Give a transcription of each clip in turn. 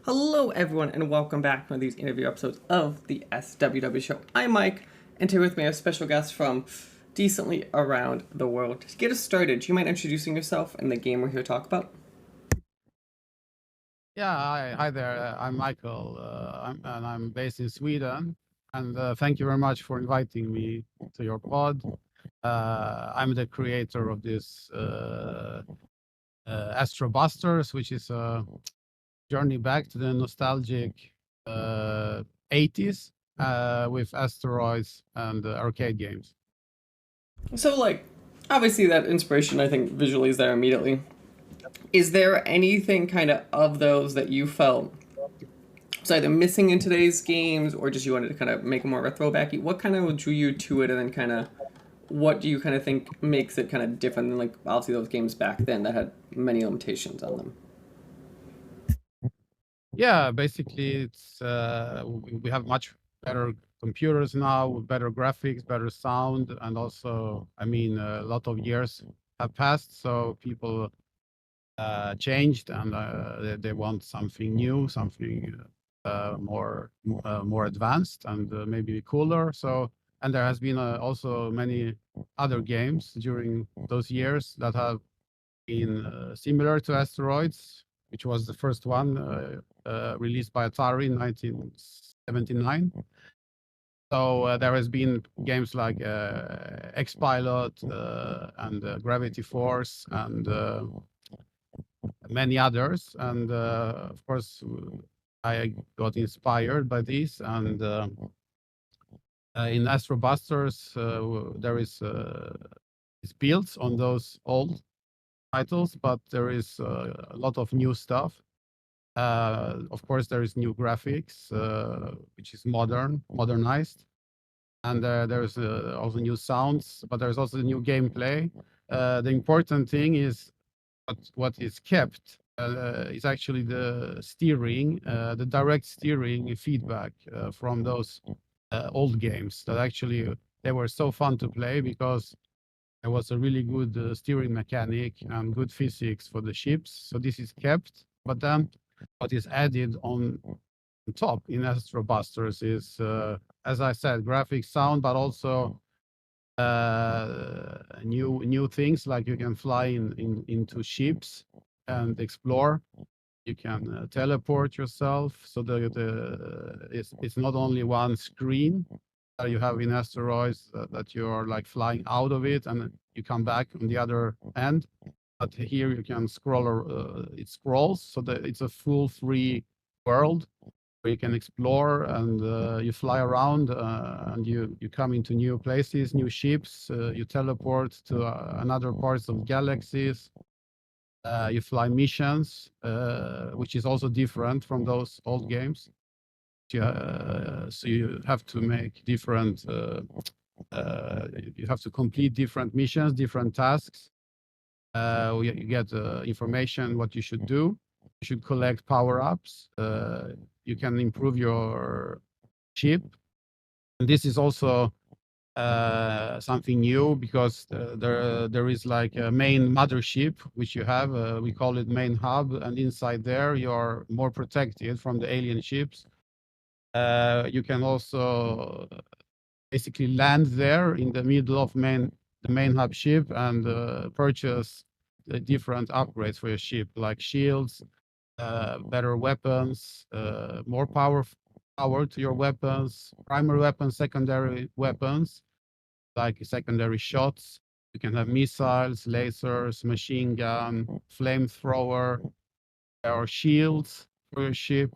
Hello, everyone, and welcome back to one of these interview episodes of the SWW show. I'm Mike, and today with me I have a special guest from decently around the world. To get us started, do you mind introducing yourself and the game we're here to talk about? Yeah, hi there. I'm Michael, and I'm based in Sweden. And thank you very much for inviting me to your pod. I'm the creator of this Astro Busters, which is a journey back to the nostalgic 80s with asteroids and arcade games. So, obviously, that inspiration I think visually is there immediately. Is there anything kind of those that you felt was either missing in today's games or just you wanted to kind of make more of a throwbacky? What kind of drew you to it, and then kind of what do you kind of think makes it kind of different than obviously those games back then that had many limitations on them? Yeah, basically, we have much better computers now with better graphics, better sound, and also, I mean, a lot of years have passed, so people changed, and they want something new, something more advanced, and maybe cooler. So, and there has been also many other games during those years that have been similar to Asteroids, which was the first one released by Atari in 1979. So there has been games like X-Pilot and Gravity Force and many others. And of course, I got inspired by this. And in Astro Busters, there is it's built on those old titles, but there is a lot of new stuff. Of course, there is new graphics, which is modernized, and there's also new sounds, but there's also new gameplay. The important thing is what is kept is actually the steering, the direct steering feedback from those old games that actually they were so fun to play because there was a really good steering mechanic and good physics for the ships. So this is kept, but then what is added on top in Astro Busters is, as I said, graphics, sound, but also new things like you can fly into ships and explore. You can teleport yourself, so it's not only one screen that you have in asteroids that you are like flying out of it and you come back on the other end. But here you can scroll, it scrolls, so that it's a full free world where you can explore and you fly around and you come into new places, new ships, you teleport to another parts of galaxies. You fly missions, which is also different from those old games. So you have to make different, you have to complete different missions, different tasks. You get information what you should do. You should collect power-ups. You can improve your ship. And this is also something new because there is like a main mothership which you have. We call it main hub, and inside there you are more protected from the alien ships. You can also basically land there in the middle of the main hub ship and purchase the different upgrades for your ship, like shields, better weapons, more power to your weapons, primary weapons, secondary weapons, like secondary shots. You can have missiles, lasers, machine gun, flamethrower, or shields for your ship.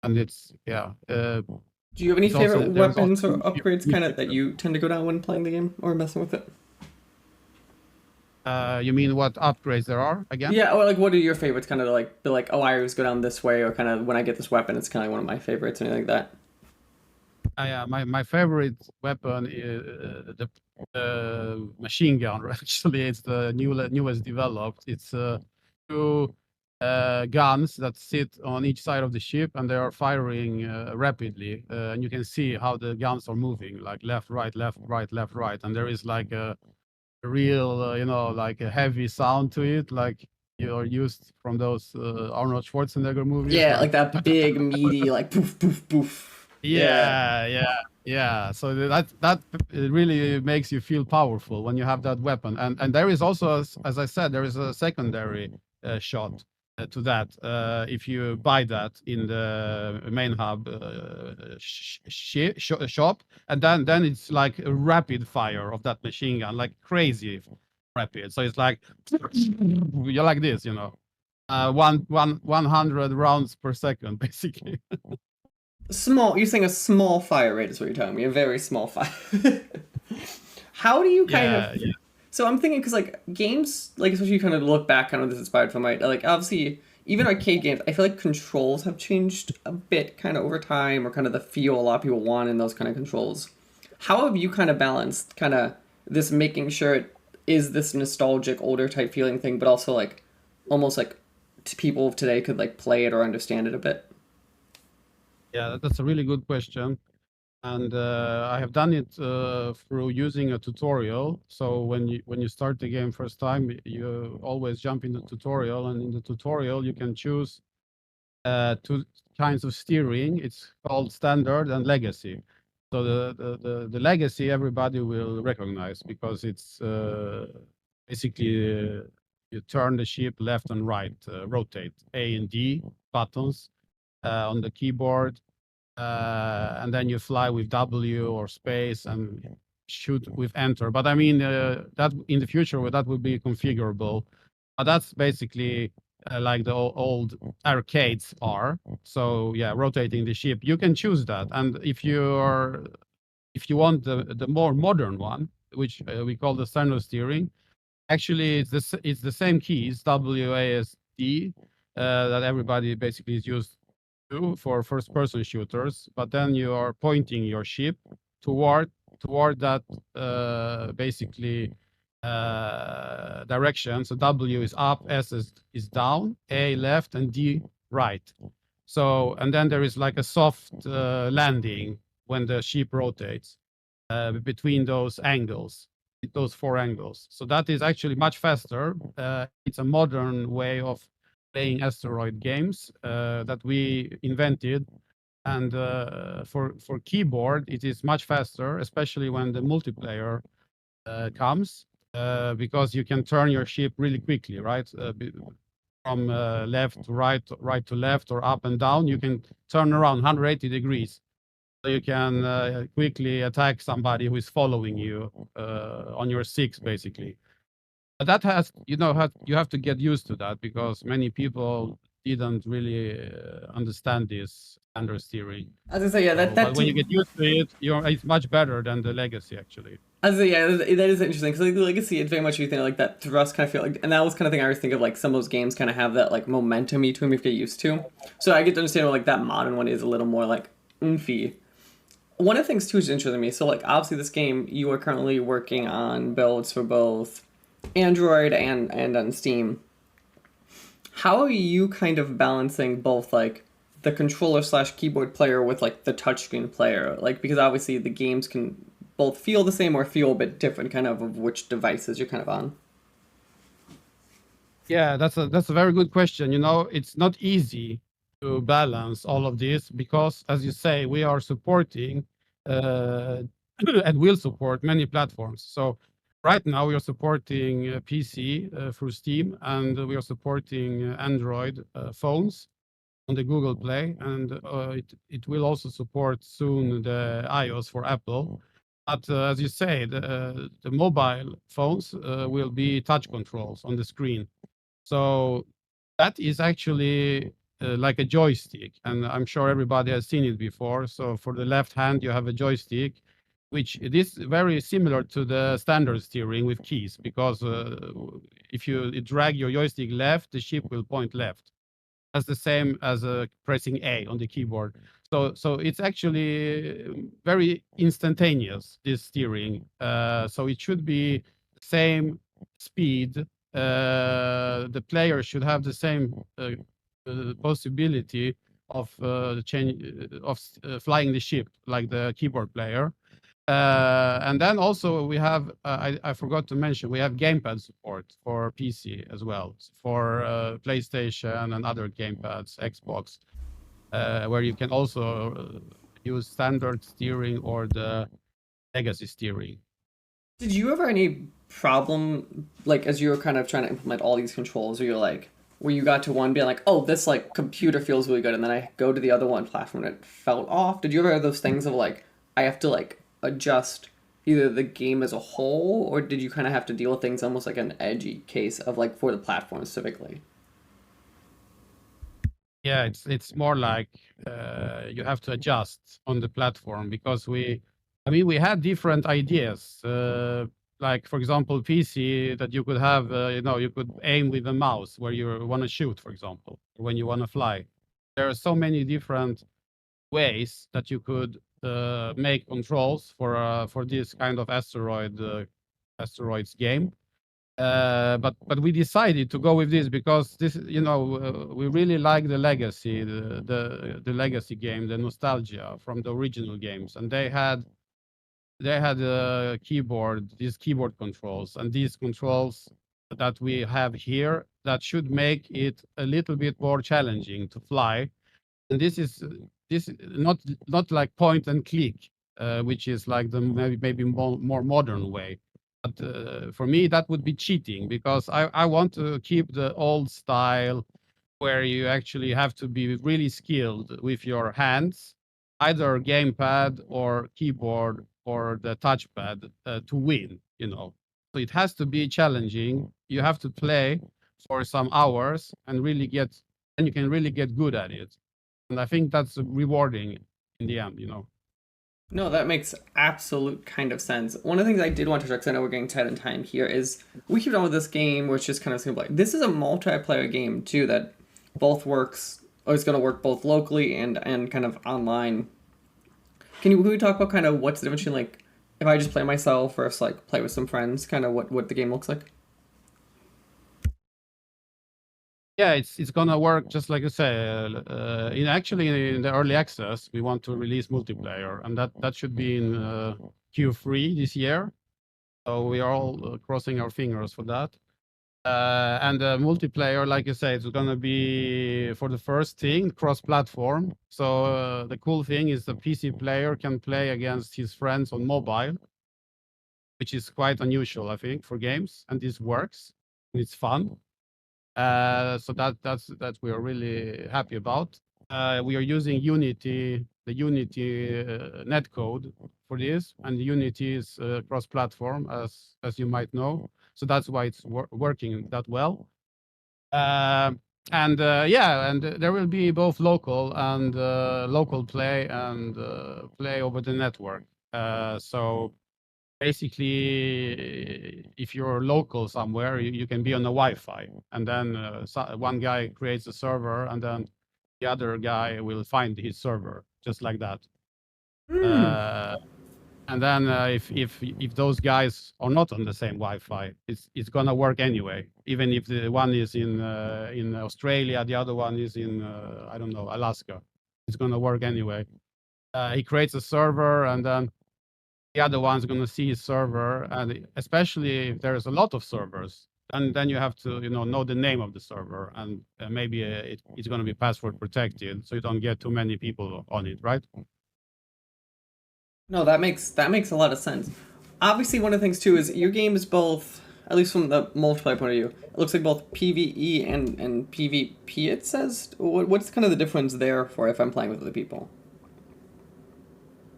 And it's, yeah. Do you have any It's also, favorite there's also weapons or upgrades kind of that you tend to go down when playing the game or messing with it? You mean what upgrades there are again? Yeah, or what are your favorites? Kind of like be like, oh, I always go down this way, or kind of when I get this weapon, it's kind of one of my favorites, or anything like that. Yeah, my favorite weapon is the machine gun. Actually, it's the newest developed. It's two guns that sit on each side of the ship, and they are firing rapidly. And you can see how the guns are moving, like left, right, left, right, left, right. And there is like a real, like a heavy sound to it, like you're used from those Arnold Schwarzenegger movies. Yeah, Like like that big meaty like poof poof poof. Yeah. yeah. So that really makes you feel powerful when you have that weapon. And there is also, as I said, there is a secondary shot to that. If you buy that in the main hub shop, and then it's like a rapid fire of that machine gun, like crazy rapid. So it's like you're like this, 100 rounds per second, basically. Small, you're saying a small fire rate is what you're telling me, a very small fire. How do you kind of? Yeah. So I'm thinking because like games, like especially you kind of look back, kind of this inspired from like obviously even arcade games. I feel like controls have changed a bit kind of over time, or kind of the feel a lot of people want in those kind of controls. How have you kind of balanced kind of this making sure it is this nostalgic older type feeling thing, but also like almost like people of today could like play it or understand it a bit? Yeah, that's a really good question. And I have done it through using a tutorial. So when you start the game first time, you always jump in the tutorial, and in the tutorial you can choose two kinds of steering. It's called standard and legacy. So the legacy everybody will recognize because it's basically you turn the ship left and right, rotate A and D buttons on the keyboard, and then you fly with W or space and shoot with enter. But I mean that in the future that will be configurable. But that's basically like the old arcades are. So yeah, rotating the ship, you can choose that. And if you want the more modern one, which we call the standard steering, actually it's the same keys WASD that everybody basically is used to for first person shooters, but then you are pointing your ship toward that basically direction. So W is up, S is down, A left, and D right. So and then there is like a soft landing when the ship rotates between those angles, those four angles. So that is actually much faster. It's a modern way of playing asteroid games that we invented. And for keyboard, it is much faster, especially when the multiplayer comes, because you can turn your ship really quickly, right? From left to right, right to left, or up and down. You can turn around 180 degrees. So you can quickly attack somebody who is following you on your six, basically. But that has, you have to get used to that because many people didn't really understand this standard steering. As I say, yeah, So, but when you get used to it, it's much better than the legacy, actually. As I say, yeah, that is interesting because like the legacy, it's very much you think like that thrust kind of feel like, and that was kind of thing I was thinking of like some of those games kind of have that like momentum-y to them if you get used to. So I get to understand like that modern one is a little more like oomphy. One of the things too is interesting to me. So like obviously this game you are currently working on builds for both Android and on Steam. How are you kind of balancing both like the controller slash keyboard player with like the touchscreen player? Like because obviously the games can both feel the same or feel a bit different kind of which devices you're kind of on. Yeah, that's a very good question. It's not easy to balance all of this because, as you say, we are supporting and will support many platforms. So right now we are supporting PC through Steam, and we are supporting Android phones on the Google Play, and it will also support soon the iOS for Apple. But as you say, the mobile phones will be touch controls on the screen. So that is actually like a joystick, and I'm sure everybody has seen it before. So for the left hand, you have a joystick, which it is very similar to the standard steering with keys, because if you drag your joystick left, the ship will point left. That's the same as pressing A on the keyboard. So it's actually very instantaneous, this steering. So it should be the same speed. The player should have the same possibility of change of flying the ship like the keyboard player. And then also we have, I forgot to mention, we have gamepad support for PC as well, for PlayStation and other gamepads, Xbox, where you can also use standard steering or the legacy steering. Did you ever any problem like as you were kind of trying to implement all these controls, where you're like, where you got to one being like, oh, this like computer feels really good, and then I go to the other one platform and it felt off? Did you ever have those things of like, I have to like adjust either the game as a whole, or did you kind of have to deal with things almost like an edgy case of like for the platform specifically? Yeah, it's more like you have to adjust on the platform because I mean, we had different ideas. Like for example, PC that you could have, you could aim with the mouse where you want to shoot, for example, when you want to fly. There are so many different ways that you could make controls for this kind of asteroids game. But we decided to go with this because this, we really like the legacy, the legacy game, the nostalgia from the original games, and they had a keyboard, these keyboard controls, and these controls that we have here that should make it a little bit more challenging to fly. And this not like point and click, which is like the maybe more modern way. But for me, that would be cheating because I want to keep the old style where you actually have to be really skilled with your hands, either gamepad or keyboard or the touchpad to win, So it has to be challenging. You have to play for some hours and you can really get good at it. And I think that's rewarding in the end. No, that makes absolute kind of sense. One of the things I did want to check, because I know we're getting tight in time here, is we keep on with this game, which is kind of simple. This is a multiplayer game too that both works, or is going to work both locally and kind of online. Can we talk about kind of what's the difference between like if I just play myself versus like play with some friends, kind of what the game looks like? Yeah, it's gonna work just like you say. In the early access, we want to release multiplayer, and that should be in Q3 this year. So we are all crossing our fingers for that. And multiplayer, like you say, it's gonna be for the first thing cross-platform. So the cool thing is the PC player can play against his friends on mobile, which is quite unusual, I think, for games, and this works. And it's fun. So that we are really happy about. We are using Unity, the Unity netcode for this, and Unity is cross-platform, as you might know. So that's why it's working that well. And there will be both local and local play and play over the network. So basically, if you're local somewhere, you can be on a Wi-Fi, and then one guy creates a server, and then the other guy will find his server, just like that. And then if those guys are not on the same Wi-Fi, it's gonna work anyway. Even if the one is in Australia, the other one is in I don't know, Alaska, it's gonna work anyway. He creates a server, and then the other one's going to see his server, and especially if there's a lot of servers, and then you have to know the name of the server, and maybe it's going to be password protected, so you don't get too many people on it, right? No, that makes a lot of sense. Obviously, one of the things too is your game is both, at least from the multiplayer point of view, it looks like both PVE and PvP. It says, what's kind of the difference there for if I'm playing with other people?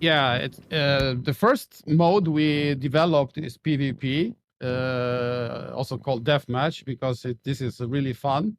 Yeah, it's the first mode we developed is PvP, also called deathmatch, because this is really fun.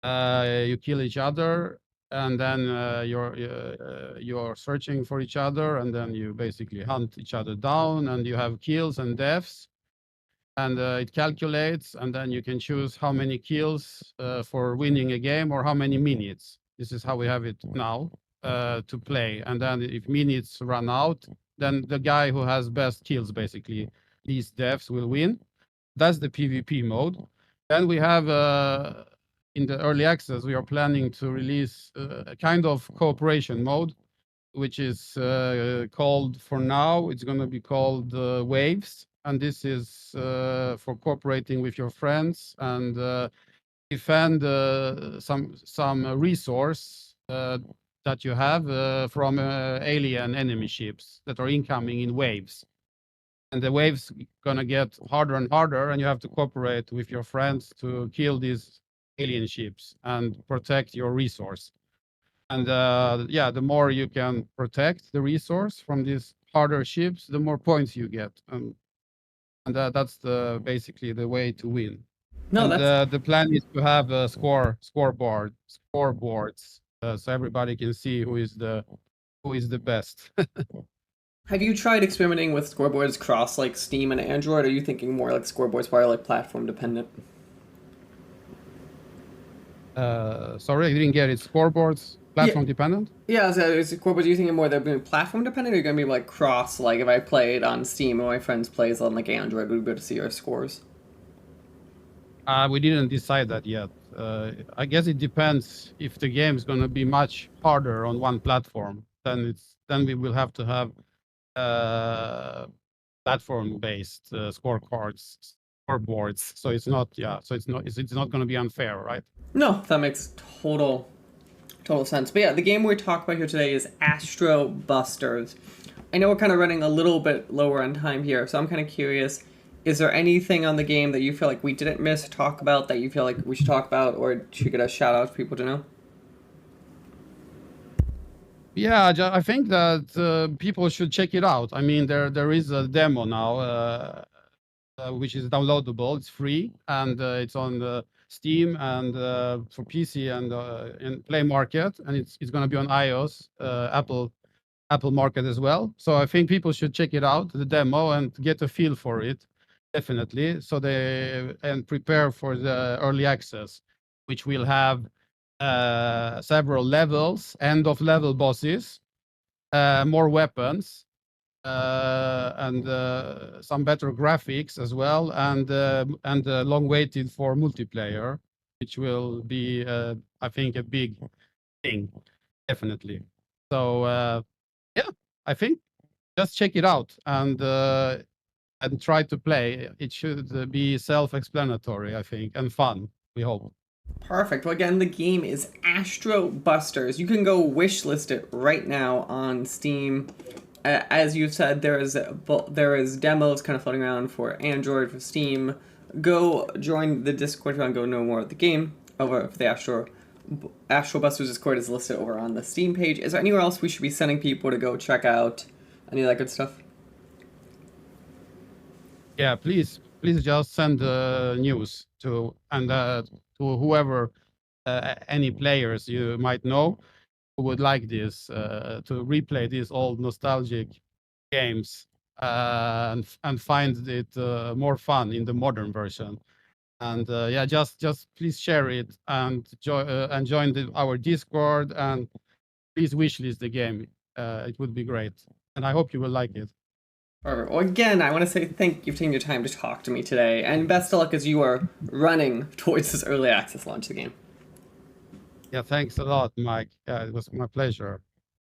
You kill each other, and then you're searching for each other, and then you basically hunt each other down, and you have kills and deaths, and it calculates, and then you can choose how many kills for winning a game or how many minutes. This is how we have it now to play, and then if minutes run out, then the guy who has best kills, basically least deaths, will win. That's the PvP mode. Then we have in the early access, we are planning to release a kind of cooperation mode which is called, for now, it's going to be called Waves. And this is for cooperating with your friends and defend some resource that you have from alien enemy ships that are incoming in waves. And the waves gonna get harder and harder, and you have to cooperate with your friends to kill these alien ships and protect your resource. And yeah, the more you can protect the resource from these harder ships, the more points you get. And that's basically the way to win. No, And that's the plan is to have a scoreboards, so everybody can see who is the best. Have you tried experimenting with scoreboards cross like Steam and Android, or are you thinking more like scoreboards where like platform dependent? Sorry, I didn't get it. Scoreboards, platform dependent? Yeah, so is scoreboards, are you thinking more they're being platform dependent, or are you gonna be like cross, like if I played on Steam and my friends plays on like Android, we'd be able to see our scores? We didn't decide that yet. I guess it depends. If the game is going to be much harder on one platform, then we will have to have platform-based scoreboards. So it's not, yeah. So it's not going to be unfair, right? No, that makes total sense. But yeah, the game we're talking about here today is Astro Busters. I know we're kind of running a little bit lower on time here, so I'm kind of curious. Is there anything on the game that you feel like we didn't miss to talk about that you feel like we should talk about, or should get a shout out for people to know? Yeah, I think that people should check it out. I mean, there is a demo now, which is downloadable. It's free, and it's on Steam and for PC and in Play Market, and it's going to be on iOS, Apple Market as well. So I think people should check it out, the demo, and get a feel for it, definitely. So and prepare for the early access, which will have several levels, end of level bosses, more weapons, and some better graphics as well, and long waited for multiplayer, which will be, I think, a big thing, definitely. So yeah, I think just check it out and try to play. It should be self-explanatory, I think, and fun, we hope. Perfect. Well, again, the game is Astro Busters. You can go wishlist it right now on Steam. As you said, there is demos kind of floating around for Android, for Steam. Go join the Discord if you want to go know more of the game. Over for the Astro Busters Discord is listed over on the Steam page. Is there anywhere else we should be sending people to go check out any of that good stuff? Yeah, please just send news to whoever, any players you might know who would like this, to replay these old nostalgic games, and find it more fun in the modern version. And yeah, just please share it and join our Discord, and please wishlist the game. It would be great, and I hope you will like it. Perfect. Well, again, I want to say thank you for taking your time to talk to me today, and best of luck as you are running towards this early access launch of the game. Yeah, thanks a lot, Mike. Yeah, it was my pleasure,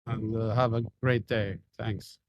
and have a great day. Thanks.